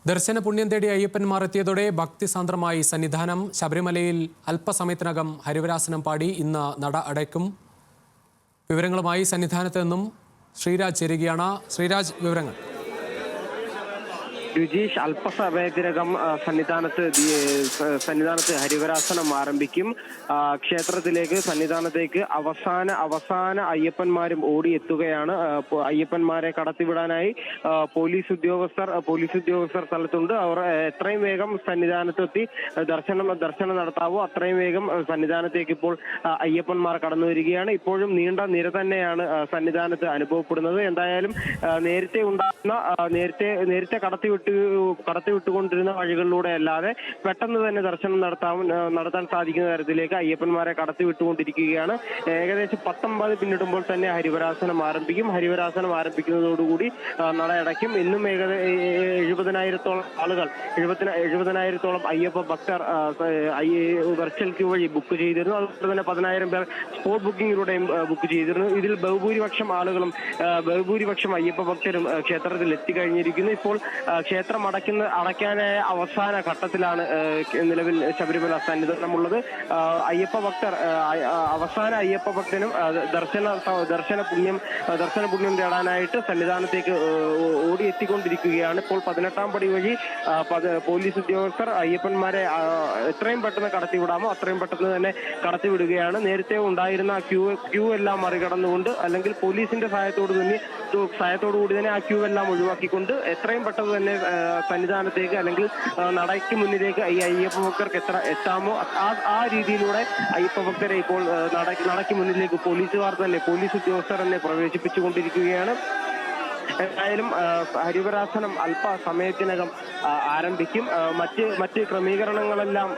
ദർശന പുണ്യം തേടി അയ്യപ്പന്മാർ എത്തിയതോടെ ഭക്തിസാന്ദ്രമായി സന്നിധാനം. ശബരിമലയിൽ അല്പസമയത്തിനകം ഹരിവരാസനം പാടി ഇന്ന് നട അടയ്ക്കും. വിവരങ്ങളുമായി സന്നിധാനത്ത് നിന്നും ശ്രീരാജ് ചേരുകയാണ്. ശ്രീരാജ്, വിവരങ്ങൾ. രുചീഷ്, അല്പസമയത്തിനകം സന്നിധാനത്ത് ഹരിവരാസനം ആരംഭിക്കും. ക്ഷേത്രത്തിലേക്ക് സന്നിധാനത്തേക്ക് അവസാന അയ്യപ്പന്മാരും ഓടിയെത്തുകയാണ്. അയ്യപ്പന്മാരെ കടത്തിവിടാനായി പോലീസ് ഉദ്യോഗസ്ഥർ സ്ഥലത്തുണ്ട്. അവർ എത്രയും വേഗം സന്നിധാനത്തെത്തി ദർശനം നടത്താവോ അത്രയും വേഗം സന്നിധാനത്തേക്ക് ഇപ്പോൾ അയ്യപ്പന്മാർ കടന്നു വരികയാണ്. ഇപ്പോഴും നീണ്ട നിര തന്നെയാണ് സന്നിധാനത്ത് അനുഭവപ്പെടുന്നത്. എന്തായാലും നേരത്തെ കടത്തിവിട്ടുകൊണ്ടിരുന്ന വഴികളിലൂടെ അല്ലാതെ പെട്ടെന്ന് തന്നെ ദർശനം നടത്താൻ സാധിക്കുന്ന തരത്തിലേക്ക് അയ്യപ്പന്മാരെ കടത്തിവിട്ടുകൊണ്ടിരിക്കുകയാണ്. ഏകദേശം 19 പിന്നിടുമ്പോൾ തന്നെ ഹരിവരാസനം ആരംഭിക്കും. ഹരിവരാസനം ആരംഭിക്കുന്നതോടുകൂടി നടയടയ്ക്കും. ഇന്നും 70,000-ഓളം ആളുകൾ 70,000-ഓളം അയ്യപ്പ ഭക്തർ വെർച്വൽ ക്യൂ വഴി ബുക്ക് ചെയ്തിരുന്നു. അതുപോലെ തന്നെ 10,000 പേർ സ്പോട്ട് ബുക്കിങ്ങിലൂടെയും ബുക്ക് ചെയ്തിരുന്നു. ഇതിൽ ബഹുഭൂരിപക്ഷം അയ്യപ്പ ഭക്തരും ക്ഷേത്രത്തിൽ എത്തിക്കഴിഞ്ഞിരിക്കുന്നു. ഇപ്പോൾ ക്ഷേത്രം അടയ്ക്കാനായ അവസാന ഘട്ടത്തിലാണ് നിലവിൽ ശബരിമല സന്നിധാനമുള്ളത്. അവസാന അയ്യപ്പ ഭക്തനും ദർശന പുണ്യം തേടാനായിട്ട് സന്നിധാനത്തേക്ക് ഓടിയെത്തിക്കൊണ്ടിരിക്കുകയാണ്. ഇപ്പോൾ 18-ാം പടി വഴി പോലീസ് ഉദ്യോഗസ്ഥർ അയ്യപ്പന്മാരെ എത്രയും പെട്ടെന്ന് കടത്തിവിടാമോ അത്രയും പെട്ടെന്ന് തന്നെ കടത്തിവിടുകയാണ്. നേരത്തെ ഉണ്ടായിരുന്ന ക്യൂ എല്ലാം മറികടന്നുകൊണ്ട്, അല്ലെങ്കിൽ പോലീസിന്റെ സഹായത്തോടുകൂടി തന്നെ ആ ക്യൂ എല്ലാം ഒഴിവാക്കിക്കൊണ്ട് എത്രയും പെട്ടെന്ന് തന്നെ സന്നിധാനത്തേക്ക് അല്ലെങ്കിൽ നടയ്ക്ക് മുന്നിലേക്ക് ഈ അയ്യപ്പ ഭക്തർക്ക് എത്താമോ ആ രീതിയിലൂടെ അയ്യപ്പ ഭക്തരെ ഇപ്പോൾ നടയ്ക്ക് മുന്നിലേക്ക് പോലീസ് ഉദ്യോഗസ്ഥർ തന്നെ പ്രവേശിപ്പിച്ചുകൊണ്ടിരിക്കുകയാണ്. എന്തായാലും ഹരിവരാസനം അല്പസമയത്തിനകം ആരംഭിക്കും. മറ്റ് ക്രമീകരണങ്ങളെല്ലാം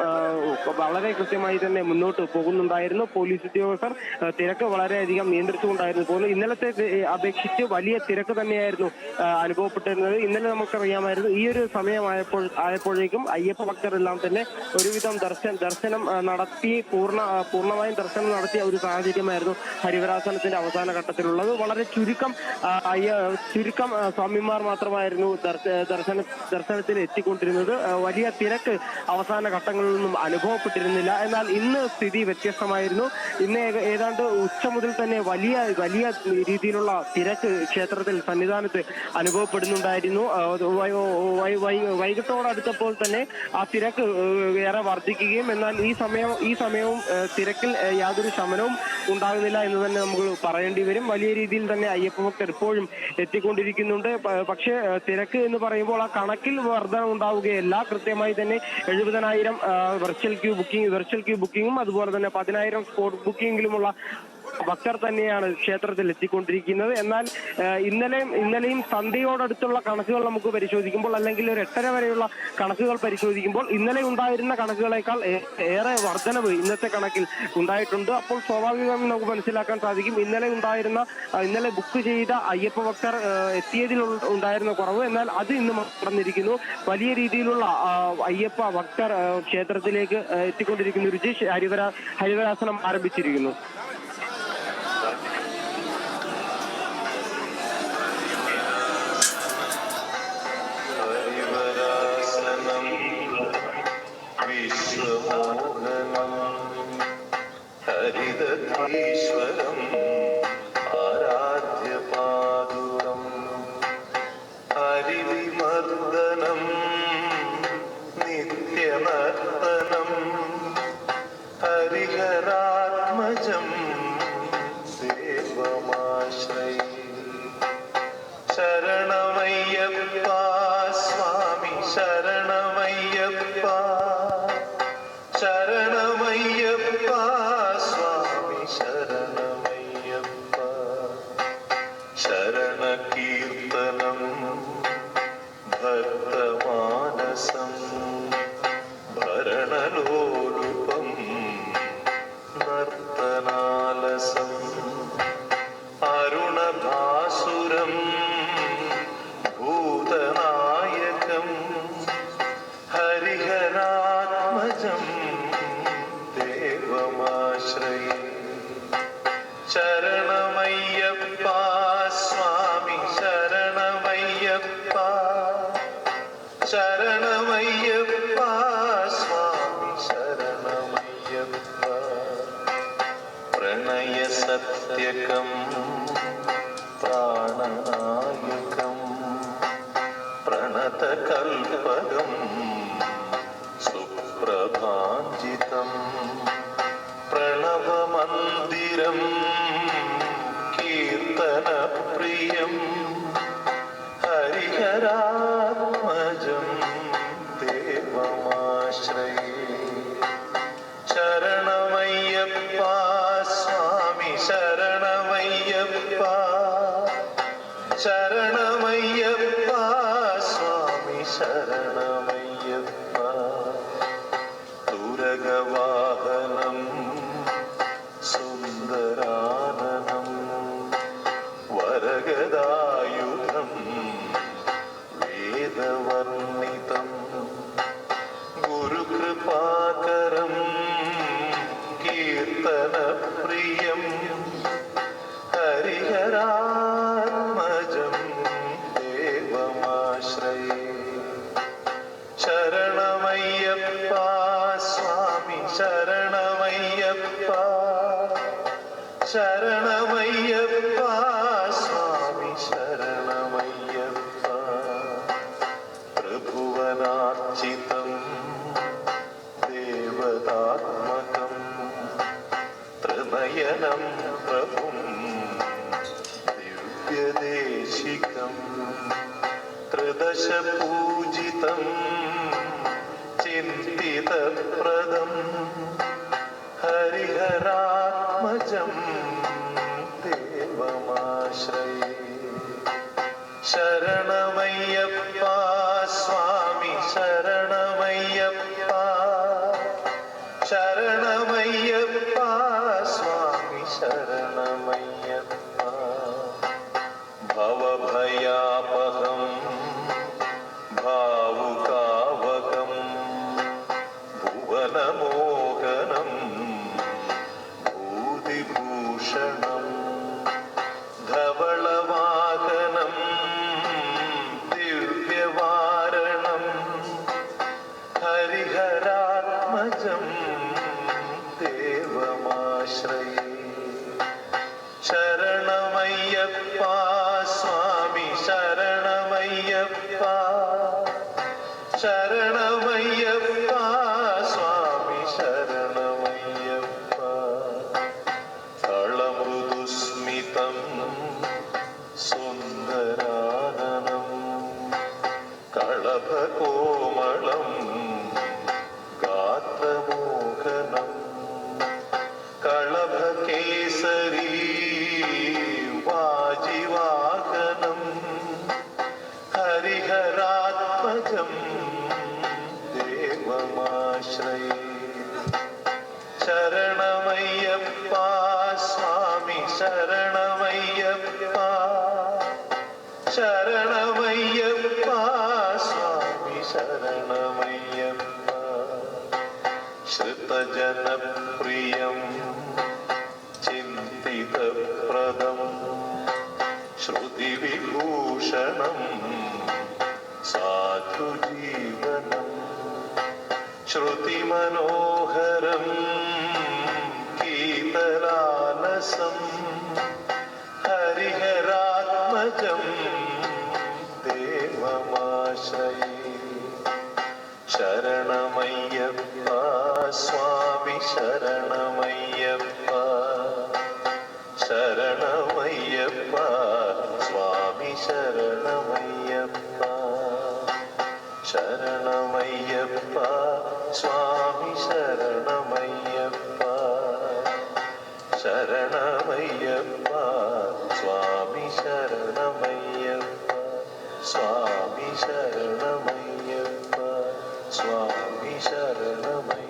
വളരെ കൃത്യമായി തന്നെ മുന്നോട്ട് പോകുന്നുണ്ടായിരുന്നു. പോലീസ് ഉദ്യോഗസ്ഥർ തിരക്ക് വളരെയധികം നിയന്ത്രിച്ചുകൊണ്ടായിരുന്നു പോകുന്നത്. ഇന്നലത്തെ അപേക്ഷിച്ച് വലിയ തിരക്ക് തന്നെയായിരുന്നു അനുഭവപ്പെട്ടിരുന്നത്. ഇന്നലെ നമുക്കറിയാമായിരുന്നു ഈ ഒരു സമയമായപ്പോഴേക്കും അയ്യപ്പ ഭക്തരെല്ലാം തന്നെ ഒരുവിധം ദർശനം നടത്തി പൂർണ്ണമായും ദർശനം നടത്തിയ ഒരു സാഹചര്യമായിരുന്നു ഹരിവരാസനത്തിന്റെ അവസാന ഘട്ടത്തിലുള്ളത്. വളരെ ചുരുക്കം സ്വാമിമാർ മാത്രമായിരുന്നു ദർശനത്തിൽ എത്തിക്കൊണ്ടിരുന്നത്. വലിയ തിരക്ക് അവസാന ഘട്ടങ്ങളിൽ നിന്നും അനുഭവപ്പെട്ടിരുന്നില്ല. എന്നാൽ ഇന്ന് സ്ഥിതി വ്യത്യസ്തമായിരുന്നു. ഇന്ന് ഏതാണ്ട് ഉച്ച മുതൽ തന്നെ വലിയ രീതിയിലുള്ള തിരക്ക് ക്ഷേത്രത്തിൽ സന്നിധാനത്ത് അനുഭവപ്പെടുന്നുണ്ടായിരുന്നു. വൈകിട്ടോടടുത്തപ്പോൾ തന്നെ ആ തിരക്ക് ഏറെ വർദ്ധിക്കുകയും, എന്നാൽ ഈ സമയവും തിരക്കിൽ യാതൊരു ശമനവും ഉണ്ടാകുന്നില്ല എന്ന് തന്നെ നമുക്ക് പറയേണ്ടി വരും. വലിയ രീതിയിൽ തന്നെ അയ്യപ്പ ഭക്തർ ഇപ്പോഴും എത്തിക്കൊണ്ടിരിക്കുന്നുണ്ട്. പക്ഷേ തിരക്ക് എന്ന് പറയുമ്പോൾ ആ കണക്കിൽ വർധന ഉണ്ടാവുകയല്ല. കൃത്യമായി തന്നെ 70,000 വെർച്വൽ ക്യൂ ബുക്കിങ്ങും അതുപോലെ തന്നെ 10,000 സ്പോട്ട് ബുക്കിങ്ങിലുമുള്ള ഭക്തർ തന്നെയാണ് ക്ഷേത്രത്തിൽ എത്തിക്കൊണ്ടിരിക്കുന്നത്. എന്നാൽ ഇന്നലെയും സന്ധ്യയോടടുത്തുള്ള കണക്കുകൾ നമുക്ക് പരിശോധിക്കുമ്പോൾ, അല്ലെങ്കിൽ ഒരു 8:30 വരെയുള്ള കണക്കുകൾ പരിശോധിക്കുമ്പോൾ ഇന്നലെ ഉണ്ടായിരുന്ന കണക്കുകളെക്കാൾ ഏറെ വർധനവ് ഇന്നത്തെ കണക്കിൽ ഉണ്ടായിട്ടുണ്ട്. അപ്പോൾ സ്വാഭാവികമായും നമുക്ക് മനസ്സിലാക്കാൻ സാധിക്കും ഇന്നലെ ബുക്ക് ചെയ്ത അയ്യപ്പ ഭക്തർ എത്തിയതിൽ ഉണ്ടായിരുന്ന കുറവ്. എന്നാൽ അത് ഇന്ന് നടന്നിരിക്കുന്നു. വലിയ രീതിയിലുള്ള അയ്യപ്പ ഭക്തർ ക്ഷേത്രത്തിലേക്ക് എത്തിക്കൊണ്ടിരിക്കുന്നു. രുചീഷ്, ഹരിവരാസനം ആരംഭിച്ചിരിക്കുന്നു. ഹരിതീശ്വരം ആരാധ്യപാദുരം ഹരിവിമർദ്ദനം നിത്യമർദ്ദനം ഹരിഹരാത്മജം ദേവമാശ്രയേ ശരണമയ്യപ്പ സ്വാമി ശരണമയ്യപ്പ ശരണമയ്യപ്പ സ്വാമി ശരണമയ്യപ്പ ശരണകീർത്തനം ഭക്തമാനസം ഭരണലോലുപം നർത്തനാലസം അരുണഭാസുരം ഭൂതനായകം ഹരിഹര ശരണമയ്യപ്പ സ്വാമി ശരണമയ്യപ്പ പ്രണയ സത്യകം പ്രാണനായകം പ്രണതകൽപകം സുപ്രഭാഞ്ജിതം പ്രണവമന്ദിരം കീർത്തനപ്രിയം ഹരിഹരാത്മജം ദേവമാശ്രയേ ശരണമയ്യപ്പ സ്വാമി ശരണമയ്യപ്പ ശരണമയ്യപ്പ സ്വാമി ശരണമയ്യപ്പ തുരഗവാഹനം സുന്ദരാനനം വരഗദായുധം വേദവർണിതം ഗുരുകൃപാകരം കീർത്തനപ്രിയം ഹരിഹരാത്മജം ദേവമാശ്രയേ ശരണമയ്യപ്പ സ്വാമി ശരണമയ്യപ്പ ശരണമയ്യപ്പ സ്വാമി ശരണമയ്യപ്പ ത്രിഭുവനാർച്ചിതം ദേവതാത്മകം ത്രിനയനം പ്രഭും ദിവ്യദേശികം ത്രിദശപൂജിതം ചിന്തിതപ്രദം ഹരിഹരാത്മജം ദേവമാശ്രയേ ശരണമയ്യപ്പ സ്വാമി ശരണമയ്യപ്പ ശരണമയ്യപ്പ സ്വാമി ശരണമയ്യപ്പ ഭവഭയാപഹം ഭാവുകാവകം ഭുവനമോഹനം ഭൂതിഭൂഷണം ധവളവാഹനം ദിവ്യവാരണം ഹരിഹരാത്മജം ദേവമാശ്രയേ ശരണമയ്യപ്പ സ്വാമി ശരണമയ്യപ്പ ശരണമയ്യപ്പ സ്വാമി ശരണമയ്യപ്പ തളമൃദുസ്മിതം സുന്ദരാനനം കളഭകോമളം ഗാത്രമോഹനം കളഭകേസരീ വാജിവാഹനം ഹരിഹരാത്മജം ദേവമാശ്രയേ ശരണമയ്യപ്പ സ്വാമി ശരണമയ്യപ്പ ശരണമയ്യപ്പ സ്വാമി ശരണമയ്യപ്പ ശ്രുതജനപ്രിയം ചിന്തിതപ്രദം ശ്രുതിവിഭൂഷണം സാധുജീവനം ശ്രുതിമനോഹരം കീതലാലസം ഹരിഹരാത്മജം ദേവമാശ്രയേ ശരണമയ്യപ്പ സ്വാമി ശരണമയ്യപ്പ ശരണമയ്യപ്പ സ്വാമി ശരണമയ്യപ്പ ശരണമയ്യപ്പ സ്വാമി ശരണമയ്യപ്പ ശരണമയ്യപ്പ സ്വാമി ശരണമയ്യപ്പ സ്വാമി ശരണമയ്യപ്പ സ്വാമി ശരണമയ്യപ്പ